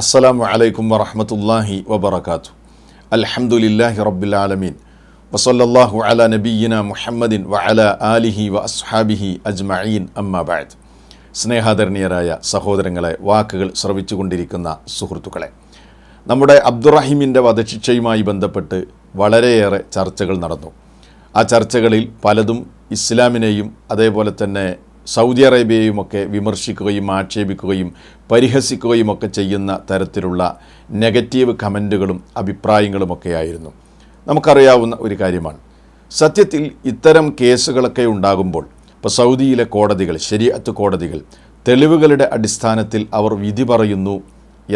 അസ്സലാമു അലൈക്കും വറഹ്മത്തുള്ളാഹി വബറകാതുഹു. അൽഹംദുലില്ലാഹി റബ്ബിൽ ആലമീൻ വസല്ലല്ലാഹു അലാ നബിയ്യിനാ മുഹമ്മദിൻ വഅലാ ആലിഹി വഅസ്ഹാബിഹി അജ്മഈൻ. അമ്മാ ബഅദ്. സ്നേഹാദരണീയരായ സഹോദരങ്ങളെ, വാക്കുകൾ ശ്രവിച്ചുകൊണ്ടിരിക്കുന്ന സുഹൃത്തുക്കളെ, നമ്മുടെ അബ്ദുറഹീമിൻ്റെ വധശിക്ഷയുമായി ബന്ധപ്പെട്ട് വളരെയേറെ ചർച്ചകൾ നടന്നു. ആ ചർച്ചകളിൽ പലതും ഇസ്ലാമിനെയും അതേപോലെ തന്നെ സൗദി അറേബ്യയുമൊക്കെ വിമർശിക്കുകയും ആക്ഷേപിക്കുകയും പരിഹസിക്കുകയും ഒക്കെ ചെയ്യുന്ന തരത്തിലുള്ള നെഗറ്റീവ് കമൻറ്റുകളും അഭിപ്രായങ്ങളുമൊക്കെയായിരുന്നു. നമുക്കറിയാവുന്ന ഒരു കാര്യമാണ്. സത്യത്തിൽ ഇത്തരം കേസുകളൊക്കെ ഉണ്ടാകുമ്പോൾ ഇപ്പോൾ സൗദിയിലെ കോടതികൾ, ശരീഅത്ത് കോടതികൾ, തെളിവുകളുടെ അടിസ്ഥാനത്തിൽ അവർ വിധി പറയുന്നു.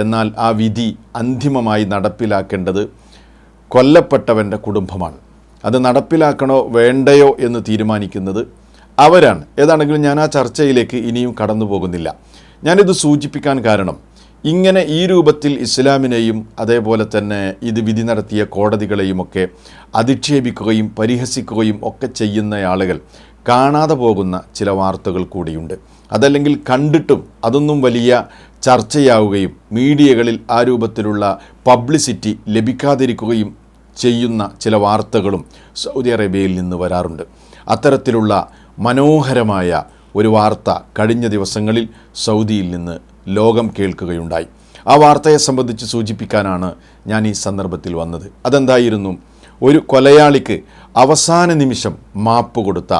എന്നാൽ ആ വിധി അന്തിമമായി നടപ്പിലാക്കേണ്ടത് കൊല്ലപ്പെട്ടവൻ്റെ കുടുംബമാണ്. അത് നടപ്പിലാക്കണോ വേണ്ടയോ എന്ന് തീരുമാനിക്കുന്നത് അവരാണ്. ഏതാണെങ്കിലും ഞാൻ ആ ചർച്ചയിലേക്ക് ഇനിയും കടന്നു പോകുന്നില്ല. ഞാനിത് സൂചിപ്പിക്കാൻ കാരണം, ഇങ്ങനെ ഈ രൂപത്തിൽ ഇസ്ലാമിനെയും അതേപോലെ തന്നെ ഇത് വിധി നടത്തിയ കോടതികളെയുമൊക്കെ അധിക്ഷേപിക്കുകയും പരിഹസിക്കുകയും ഒക്കെ ചെയ്യുന്ന ആളുകൾ കാണാതെ പോകുന്ന ചില വാർത്തകൾ കൂടിയുണ്ട്. അതല്ലെങ്കിൽ കണ്ടിട്ടും അതൊന്നും വലിയ ചർച്ചയാവുകയും മീഡിയകളിൽ ആ രൂപത്തിലുള്ള പബ്ലിസിറ്റി ലഭിക്കാതിരിക്കുകയും ചെയ്യുന്ന ചില വാർത്തകളും സൗദി അറേബ്യയിൽ നിന്ന് വരാറുണ്ട്. അത്തരത്തിലുള്ള മനോഹരമായ ഒരു വാർത്ത കഴിഞ്ഞ ദിവസങ്ങളിൽ സൗദിയിൽ നിന്ന് ലോകം കേൾക്കുകയുണ്ടായി. ആ വാർത്തയെ സംബന്ധിച്ച് സൂചിപ്പിക്കാനാണ് ഞാൻ ഈ സന്ദർഭത്തിൽ വന്നത്. അതെന്തായിരുന്നു? ഒരു കൊലയാളിക്ക് അവസാന നിമിഷം മാപ്പ് കൊടുത്ത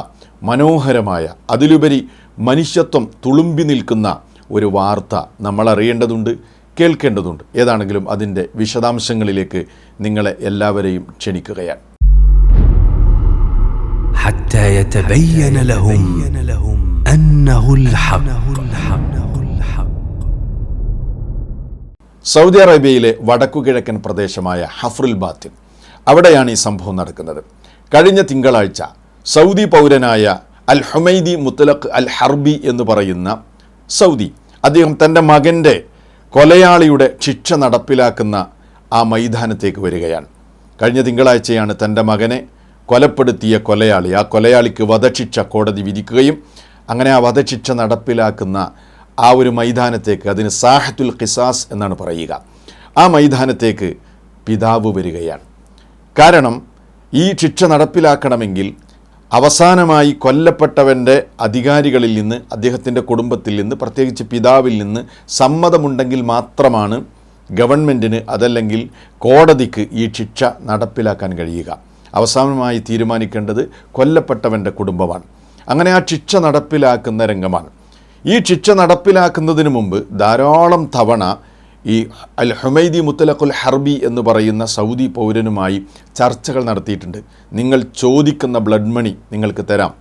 മനോഹരമായ, അതിലുപരി മനുഷ്യത്വം തുളുമ്പി നിൽക്കുന്ന ഒരു വാർത്ത നമ്മൾ അറിയേണ്ടതുണ്ട്, കേൾക്കേണ്ടതുണ്ട്. ഏതാണെങ്കിലും അതിൻ്റെ വിശദാംശങ്ങളിലേക്ക് നിങ്ങളെ എല്ലാവരെയും ക്ഷണിക്കുകയാണ്. حتى يتبين لهم أنه الحق. സൗദി അറേബ്യയിലെ വടക്കുകിഴക്കൻ പ്രദേശമായ ഹഫ്റുൽ ബാത്തിൻ, അവിടെയാണ് ഈ സംഭവം നടക്കുന്നത്. കഴിഞ്ഞ തിങ്കളാഴ്ച സൗദി പൗരനായ അൽ ഹുമൈദി മുത്തലഖ് അൽ ഹർബി എന്ന് പറയുന്ന സൗദി, അദ്ദേഹം തൻ്റെ മകൻ്റെ കൊലയാളിയുടെ ശിക്ഷ നടപ്പിലാക്കുന്ന ആ മൈതാനത്തേക്ക് വരികയാണ്. കഴിഞ്ഞ തിങ്കളാഴ്ചയാണ് തൻ്റെ മകനെ കൊലപ്പെടുത്തിയ കൊലയാളി, ആ കൊലയാളിക്ക് വധശിക്ഷ കോടതി വിധിക്കുകയും അങ്ങനെ ആ വധശിക്ഷ നടപ്പിലാക്കുന്ന ആ ഒരു മൈതാനത്തേക്ക്, അതിന് സാഹത്തുൽ ഖിസാസ് എന്നാണ് പറയുക, ആ മൈതാനത്തേക്ക് പിതാവ് വരികയാണ്. കാരണം ഈ ശിക്ഷ നടപ്പിലാക്കണമെങ്കിൽ അവസാനമായി കൊല്ലപ്പെട്ടവൻ്റെ അധികാരികളിൽ നിന്ന്, അദ്ദേഹത്തിൻ്റെ കുടുംബത്തിൽ നിന്ന്, പ്രത്യേകിച്ച് പിതാവിൽ നിന്ന് സമ്മതമുണ്ടെങ്കിൽ മാത്രമാണ് ഗവൺമെൻറ്റിന് അതല്ലെങ്കിൽ കോടതിക്ക് ഈ ശിക്ഷ നടപ്പിലാക്കാൻ കഴിയുക. അവസാനമായി തീരുമാനിക്കേണ്ടത് കൊല്ലപ്പെട്ടവൻ്റെ കുടുംബമാണ്. അങ്ങനെ ആ ശിക്ഷ നടപ്പിലാക്കുന്ന രംഗമാണ്. ഈ ശിക്ഷ നടപ്പിലാക്കുന്നതിന് മുമ്പ് ധാരാളം തവണ ഈ അൽ ഹുമൈദി മുത്തലഖുൽ ഹർബി എന്ന് പറയുന്ന സൗദി പൗരനുമായി ചർച്ചകൾ നടത്തിയിട്ടുണ്ട്. നിങ്ങൾ ചോദിക്കുന്ന ബ്ലഡ് മണി നിങ്ങൾക്ക് തരാം,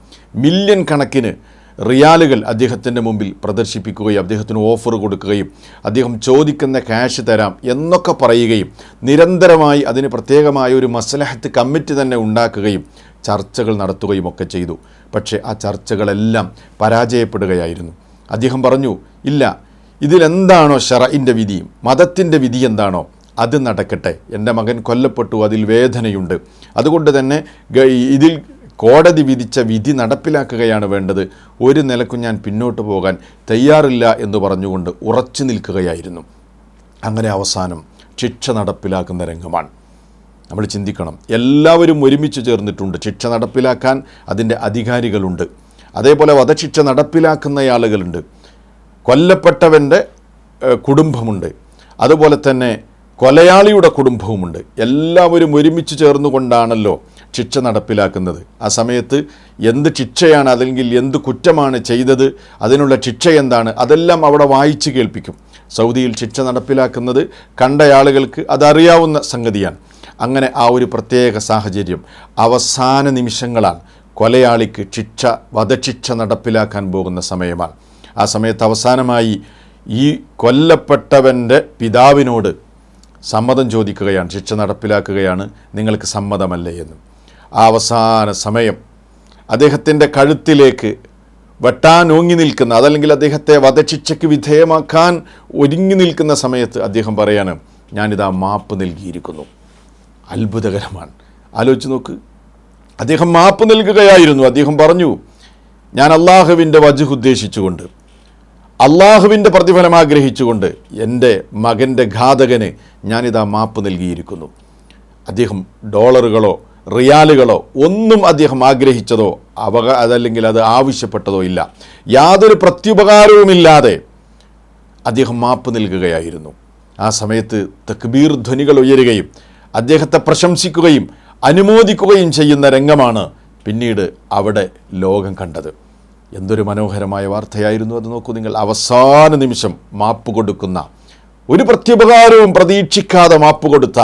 മില്യൺ കണക്കിന് റിയാലുകൾ അദ്ദേഹത്തിൻ്റെ മുമ്പിൽ പ്രദർശിപ്പിക്കുകയും അദ്ദേഹത്തിന് ഓഫർ കൊടുക്കുകയും അദ്ദേഹം ചോദിക്കുന്ന ക്യാഷ് തരാം എന്നൊക്കെ പറയുകയും നിരന്തരമായി അതിന് പ്രത്യേകമായ ഒരു മസ്ലഹത്ത് കമ്മിറ്റി തന്നെ ഉണ്ടാക്കുകയും ചർച്ചകൾ നടത്തുകയും ഒക്കെ ചെയ്തു. പക്ഷേ ആ ചർച്ചകളെല്ലാം പരാജയപ്പെടുകയായിരുന്നു. അദ്ദേഹം പറഞ്ഞു, ഇല്ല, ഇതിലെന്താണോ ശറഇൻ്റെ വിധി, മതത്തിൻ്റെ വിധി എന്താണോ അത് നടക്കട്ടെ. എൻ്റെ മകൻ കൊല്ലപ്പെട്ടു, അതിൽ വേദനയുണ്ട്, അതുകൊണ്ട് തന്നെ ഇതിൽ കോടതി വിധിച്ച വിധി നടപ്പിലാക്കുകയാണ് വേണ്ടത്. ഒരു നിലക്കും ഞാൻ പിന്നോട്ട് പോകാൻ തയ്യാറില്ല എന്ന് പറഞ്ഞുകൊണ്ട് ഉറച്ചു നിൽക്കുകയായിരുന്നു. അങ്ങനെ അവസാനം ശിക്ഷ നടപ്പിലാക്കുന്ന രംഗമാണ്. നമ്മൾ ചിന്തിക്കണം, എല്ലാവരും ഒരുമിച്ച് ചേർന്നിട്ടുണ്ട്. ശിക്ഷ നടപ്പിലാക്കാൻ അതിൻ്റെ അധികാരികളുണ്ട്, അതേപോലെ വധശിക്ഷ നടപ്പിലാക്കുന്ന ആളുകളുണ്ട്, കൊല്ലപ്പെട്ടവൻ്റെ കുടുംബമുണ്ട്, അതുപോലെ തന്നെ കൊലയാളിയുടെ കുടുംബവുമുണ്ട്. എല്ലാവരും ഒരുമിച്ച് ചേർന്നുകൊണ്ടാണല്ലോ ശിക്ഷ നടപ്പിലാക്കുന്നത്. ആ സമയത്ത് എന്ത് ശിക്ഷയാണ്, അല്ലെങ്കിൽ എന്ത് കുറ്റമാണ് ചെയ്തത്, അതിനുള്ള ശിക്ഷ എന്താണ്, അതെല്ലാം അവിടെ വായിച്ച് കേൾപ്പിക്കും. സൗദിയിൽ ശിക്ഷ നടപ്പിലാക്കുന്നത് കണ്ടയാളുകൾക്ക് അതറിയാവുന്ന സംഗതിയാണ്. അങ്ങനെ ആ ഒരു പ്രത്യേക സാഹചര്യം, അവസാന നിമിഷങ്ങളാണ്. കൊലയാളിക്ക് വധശിക്ഷ നടപ്പിലാക്കാൻ പോകുന്ന സമയമാണ്. ആ സമയത്ത് അവസാനമായി ഈ കൊല്ലപ്പെട്ടവൻ്റെ പിതാവിനോട് സമ്മതം ചോദിക്കുകയാണ്, ശിക്ഷ നടപ്പിലാക്കുകയാണ്, നിങ്ങൾക്ക് സമ്മതമല്ലേ എന്ന്. ആ അവസാന സമയം അദ്ദേഹത്തിൻ്റെ കഴുത്തിലേക്ക് വെട്ടാനോങ്ങി നിൽക്കുന്ന, അതല്ലെങ്കിൽ അദ്ദേഹത്തെ വധശിക്ഷയ്ക്ക് വിധേയമാക്കാൻ ഒരുങ്ങി നിൽക്കുന്ന സമയത്ത് അദ്ദേഹം പറയാണ്, ഞാനിതാ മാപ്പ് നൽകിയിരിക്കുന്നു. അത്ഭുതകരമാണ്. ആലോചിച്ച് നോക്ക്, അദ്ദേഹം മാപ്പ് നൽകുകയായിരുന്നു. അദ്ദേഹം പറഞ്ഞു, ഞാൻ അള്ളാഹുവിൻ്റെ വജ്ഹ് ഉദ്ദേശിച്ചുകൊണ്ട് അള്ളാഹുവിൻ്റെ പ്രതിഫലം ആഗ്രഹിച്ചുകൊണ്ട് എൻ്റെ മകൻ്റെ ഘാതകന് ഞാനിതാ മാപ്പ് നൽകിയിരിക്കുന്നു. അദ്ദേഹം ഡോളറുകളോ റിയാലുകളോ ഒന്നും അദ്ദേഹം ആഗ്രഹിച്ചതോ അതല്ലെങ്കിൽ അത് ആവശ്യപ്പെട്ടതോ ഇല്ല. യാതൊരു പ്രത്യുപകാരവുമില്ലാതെ അദ്ദേഹം മാപ്പ് നൽകുകയായിരുന്നു. ആ സമയത്ത് തക്ബീർ ധ്വനികൾ ഉയരുകയും അദ്ദേഹത്തെ പ്രശംസിക്കുകയും അനുമോദിക്കുകയും ചെയ്യുന്ന രംഗമാണ് പിന്നീട് അവിടെ ലോകം കണ്ടത്. എന്തൊരു മനോഹരമായ വാർത്തയായിരുന്നു അത്. നോക്കൂ നിങ്ങൾ, അവസാന നിമിഷം മാപ്പ് കൊടുക്കുന്ന, ഒരു പ്രത്യുപകാരവും പ്രതീക്ഷിക്കാതെ മാപ്പ് കൊടുത്ത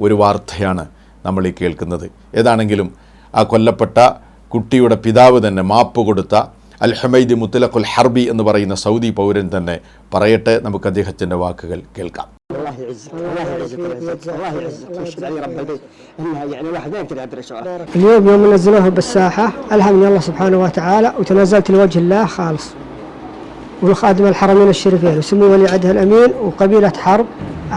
ഒരു വാർത്തയാണ് നമ്മൾ ഈ കേൾക്കുന്നത്. ഏതാണെങ്കിലും ആ കൊല്ലപ്പെട്ട കുട്ടിയുടെ പിതാവ് തന്നെ മാപ്പ് കൊടുത്ത അൽ ഹുമൈദി മുത്തലഖുൽ ഹർബി എന്ന് പറയുന്ന സൗദി പൗരൻ തന്നെ പറയട്ടെ. നമുക്ക് അദ്ദേഹത്തിൻ്റെ വാക്കുകൾ കേൾക്കാം. الله يعزك الله يعزك الله يعزك ويشهد علي رب البيت انها يعني الواحد ما يقدر يعبر الشعور. اليوم يوم نزلوه بالساحه الهمني الله سبحانه وتعالى وتنازلت لوجه الله خالص والخادم الحرمين الشريفين وسمو ولي عهدها الامين وقبيله حرب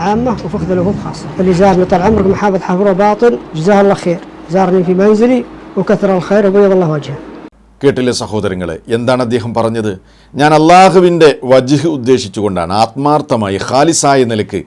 عامه وفخذ له خاصه. اللي زارني طال عمرك محافظ حفر وباطن جزاه الله خير زارني في منزلي وكثر الخير وبيض الله وجهه. കേട്ടില്ലേ സഹോദരങ്ങളെ, എന്താണ് അദ്ദേഹം പറഞ്ഞത്? ഞാൻ അള്ളാഹുവിൻ്റെ വജ്ഹ് ഉദ്ദേശിച്ചുകൊണ്ടാണ്, ആത്മാർത്ഥമായി ഖാലിസായ നിലയ്ക്ക്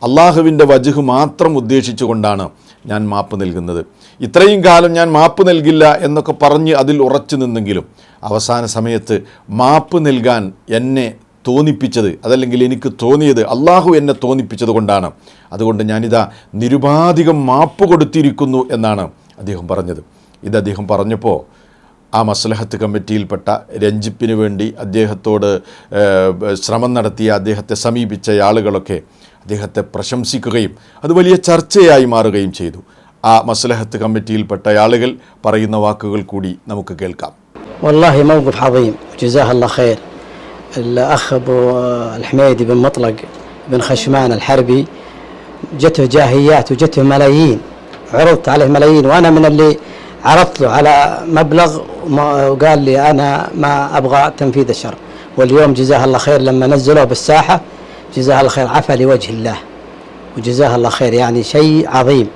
അള്ളാഹുവിൻ്റെ വജ്ഹ് മാത്രം ഉദ്ദേശിച്ചുകൊണ്ടാണ് ഞാൻ മാപ്പ് നൽകുന്നത്. ഇത്രയും കാലം ഞാൻ മാപ്പ് നൽകില്ല എന്നൊക്കെ പറഞ്ഞ് അതിൽ ഉറച്ചു നിന്നെങ്കിലും അവസാന സമയത്ത് മാപ്പ് നൽകാൻ എന്നെ തോന്നിപ്പിച്ചത്, അതല്ലെങ്കിൽ എനിക്ക് തോന്നിയത് അള്ളാഹു എന്നെ തോന്നിപ്പിച്ചത് കൊണ്ടാണ്. അതുകൊണ്ട് ഞാനിതാ നിരുപാധികം മാപ്പ് കൊടുത്തിരിക്കുന്നു എന്നാണ് അദ്ദേഹം പറഞ്ഞത്. ഇത് അദ്ദേഹം പറഞ്ഞപ്പോൾ ആ മസ്ലഹത്ത് കമ്മിറ്റിയിൽപ്പെട്ട രഞ്ജിപ്പിന് വേണ്ടി അദ്ദേഹത്തോട് ശ്രമം നടത്തിയ, അദ്ദേഹത്തെ സമീപിച്ച ആളുകളൊക്കെ അദ്ദേഹത്തെ പ്രശംസിക്കുകയും അത് വലിയ ചർച്ചയായി മാറുകയും ചെയ്തു. ആ മസ്ലഹത്ത് കമ്മിറ്റിയിൽപ്പെട്ട ആളുകൾ പറയുന്ന വാക്കുകൾ കൂടി നമുക്ക് കേൾക്കാം. والله موقف عظيم جزاه الله خير. الأخ أبو الحميدي بن مطلق بن خشمان الحربي جته جاهيات وجته ملايين، عرضت عليه ملايين وأنا من اللي عرضت له على مبلغ وقال لي أنا ما أبغى تنفيذ الشر. واليوم جزاه الله خير لما نزلوه بالساحة جزاه الله خير عفى لوجه الله وجزاه الله خير، يعني شيء عظيم.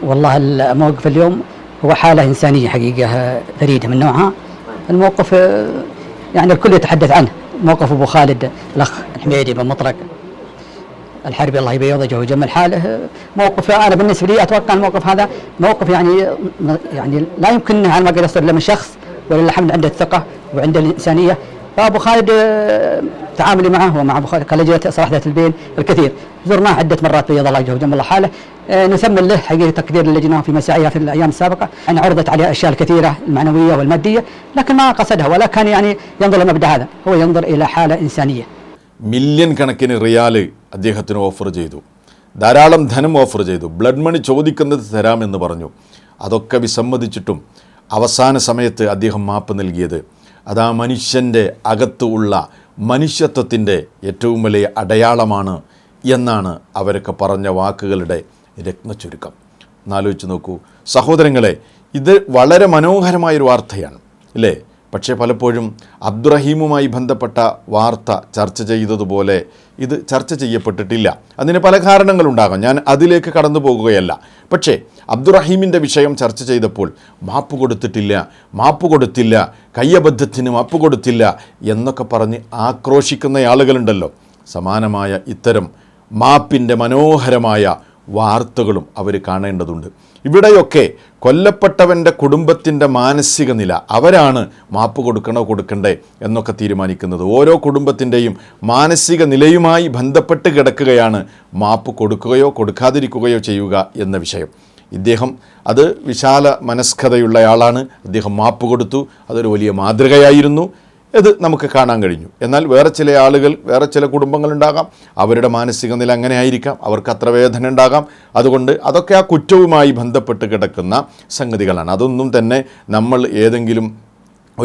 والله الموقف اليوم هو حالة إنسانية حقيقة فريدة من نوعها. الموقف يعني الكل يتحدث عنه، موقف أبو خالد الأخ الحميدي بن مطرق الحربي الله يبيض وجهه ويجمل حاله. موقف أنا بالنسبة لي أتوقع الموقف هذا موقف يعني لا يمكن على ما قد يصدر إلا من شخص ولا الحمد عنده الثقة وعنده الإنسانية. فأبو خالد تعاملي معه ومع أبو خالد كلجنة إصلاح ذات البين الكثير، زرناه عدة مرات بيض الله وجهه وجمل حاله. نثمن له حقيقة تقدير اللجنة في مساعيها في الأيام السابقة. يعني عرضت عليه أشياء كثيرة المعنوية والمادية لكن ما قصدها ولا كان يعني ينظر للمبدأ هذا، هو ينظر إلى حالة إنسانية. മില്യൺ കണക്കിന് റിയാല് അദ്ദേഹത്തിന് ഓഫർ ചെയ്തു, ധാരാളം ധനം ഓഫർ ചെയ്തു, ബ്ലഡ് മണി ചോദിക്കുന്നത് തരാമെന്ന് പറഞ്ഞു. അതൊക്കെ വിസമ്മതിച്ചിട്ടും അവസാന സമയത്ത് അദ്ദേഹം മാപ്പ് നൽകിയത് അതാ മനുഷ്യൻ്റെ അകത്ത് ഉള്ള മനുഷ്യത്വത്തിൻ്റെ ഏറ്റവും വലിയ അടയാളമാണ് എന്നാണ് അവരൊക്കെ പറഞ്ഞ വാക്കുകളുടെ രത്നച്ചുരുക്കം. എന്നാലോചിച്ച് നോക്കൂ സഹോദരങ്ങളെ, ഇത് വളരെ മനോഹരമായൊരു വാർത്തയാണ് അല്ലേ? പക്ഷേ പലപ്പോഴും അബ്ദുറഹീമുമായി ബന്ധപ്പെട്ട വാർത്ത ചർച്ച ചെയ്തതുപോലെ ഇത് ചർച്ച ചെയ്യപ്പെട്ടിട്ടില്ല. അതിന് പല കാരണങ്ങളുണ്ടാകാം, ഞാൻ അതിലേക്ക് കടന്നു പോകുകയല്ല. പക്ഷേ അബ്ദുറഹീമിൻ്റെ വിഷയം ചർച്ച ചെയ്തപ്പോൾ മാപ്പ് കൊടുത്തില്ല, കയ്യബദ്ധത്തിന് മാപ്പ് കൊടുത്തില്ല എന്നൊക്കെ പറഞ്ഞ് ആക്രോശിക്കുന്ന ആളുകളുണ്ടല്ലോ. സമാനമായ ഇത്തരം മാപ്പിൻ്റെ മനോഹരമായ വാർത്തകളും അവർ കാണേണ്ടതുണ്ട്. ഇവിടെയൊക്കെ കൊല്ലപ്പെട്ടവൻ്റെ കുടുംബത്തിൻ്റെ മാനസിക നില, അവരാണ് മാപ്പ് കൊടുക്കണ്ടേ എന്നൊക്കെ തീരുമാനിക്കുന്നത്. ഓരോ കുടുംബത്തിൻ്റെയും മാനസിക നിലയുമായി ബന്ധപ്പെട്ട് കിടക്കുകയാണ് മാപ്പ് കൊടുക്കുകയോ കൊടുക്കാതിരിക്കുകയോ ചെയ്യുക എന്ന വിഷയം. ഇദ്ദേഹം അത് വിശാല മനസ്കതയുള്ളയാളാണ്, അദ്ദേഹം മാപ്പ് കൊടുത്തു, അതൊരു വലിയ മാതൃകയായിരുന്നു. ഇത് നമുക്ക് കാണാൻ കഴിഞ്ഞു. എന്നാൽ വേറെ ചില ആളുകൾ, വേറെ ചില കുടുംബങ്ങളുണ്ടാകാം, അവരുടെ മാനസിക നില അങ്ങനെ ആയിരിക്കാം, അവർക്ക് അത്ര വേദന ഉണ്ടാകാം. അതുകൊണ്ട് അതൊക്കെ ആ കുറ്റവുമായി ബന്ധപ്പെട്ട് കിടക്കുന്ന സംഗതികളാണ്. അതൊന്നും തന്നെ നമ്മൾ ഏതെങ്കിലും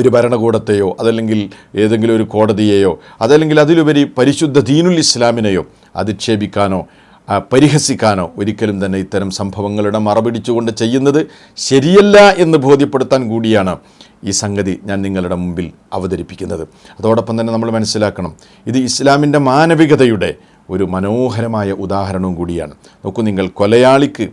ഒരു ഭരണകൂടത്തെയോ അതല്ലെങ്കിൽ ഏതെങ്കിലും ഒരു കോടതിയെയോ അതല്ലെങ്കിൽ അതിലുപരി പരിശുദ്ധ ദീനുൽ ഇസ്ലാമിനെയോ അധിക്ഷേപിക്കാനോ പരിഹസിക്കാനോ ഒരിക്കലും തന്നെ ഇത്തരം സംഭവങ്ങളുടെ മറപിടിച്ചുകൊണ്ട് ചെയ്യുന്നത് ശരിയല്ല എന്ന് ബോധ്യപ്പെടുത്താൻ കൂടിയാണ് ഈ സംഗതി ഞാൻ നിങ്ങളുടെ മുമ്പിൽ അവതരിപ്പിക്കുന്നത്. അതോടൊപ്പം തന്നെ നമ്മൾ മനസ്സിലാക്കണം, ഇത് ഇസ്ലാമിൻ്റെ മാനവികതയുടെ ഒരു മനോഹരമായ ഉദാഹരണവും കൂടിയാണ്. നോക്കൂ നിങ്ങൾ, കൊലയാളിക്ക്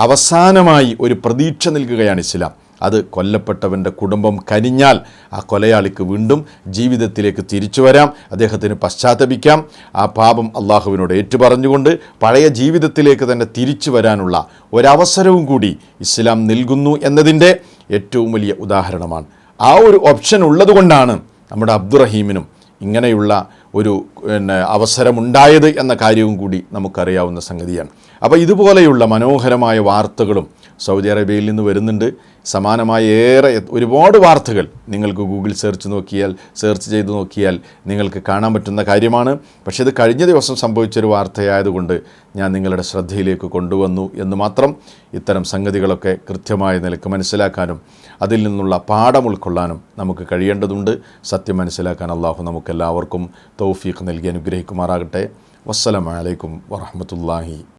അവസാനമായി ഒരു പ്രതീക്ഷ നൽകുകയാണ് ഇസ്ലാം. അത് കൊല്ലപ്പെട്ടവൻ്റെ കുടുംബം കനിഞ്ഞാൽ ആ കൊലയാളിക്ക് വീണ്ടും ജീവിതത്തിലേക്ക് തിരിച്ചു വരാം, അദ്ദേഹത്തിന് പശ്ചാത്തപിക്കാം, ആ പാപം അള്ളാഹുവിനോട് ഏറ്റുപറഞ്ഞുകൊണ്ട് പഴയ ജീവിതത്തിലേക്ക് തന്നെ തിരിച്ചു വരാനുള്ള ഒരവസരവും കൂടി ഇസ്ലാം നൽകുന്നു എന്നതിൻ്റെ ഏറ്റവും വലിയ ഉദാഹരണമാണ്. ആ ഒരു ഓപ്ഷൻ ഉള്ളതുകൊണ്ടാണ് നമ്മുടെ അബ്ദുറഹീമിനും ഇങ്ങനെയുള്ള ഒരു അവസരമുണ്ടായത് എന്ന കാര്യവും കൂടി നമുക്കറിയാവുന്ന സംഗതിയാണ്. അപ്പോൾ ഇതുപോലെയുള്ള മനോഹരമായ വാർത്തകളും സൗദി അറേബ്യയിൽ നിന്ന് വരുന്നുണ്ട്. സമാനമായ ഒരുപാട് വാർത്തകൾ നിങ്ങൾക്ക് ഗൂഗിൾ സെർച്ച് ചെയ്ത് നോക്കിയാൽ നിങ്ങൾക്ക് കാണാൻ പറ്റുന്ന കാര്യമാണ്. പക്ഷേ ഇത് കഴിഞ്ഞ ദിവസം സംഭവിച്ചൊരു വാർത്തയായതുകൊണ്ട് ഞാൻ നിങ്ങളുടെ ശ്രദ്ധയിലേക്ക് കൊണ്ടുവന്നു എന്ന് മാത്രം. ഇത്തരം സംഗതികളൊക്കെ കൃത്യമായ നിലക്ക് മനസ്സിലാക്കാനും അതിൽ നിന്നുള്ള പാഠം ഉൾക്കൊള്ളാനും നമുക്ക് കഴിയേണ്ടതുണ്ട്. സത്യം മനസ്സിലാക്കാൻ അള്ളാഹു നമുക്കെല്ലാവർക്കും തൗഫീഖ് നൽകി അനുഗ്രഹിക്കുമാറാകട്ടെ. വസ്സലാമു അലൈക്കും വറഹ്മത്തുള്ളാഹി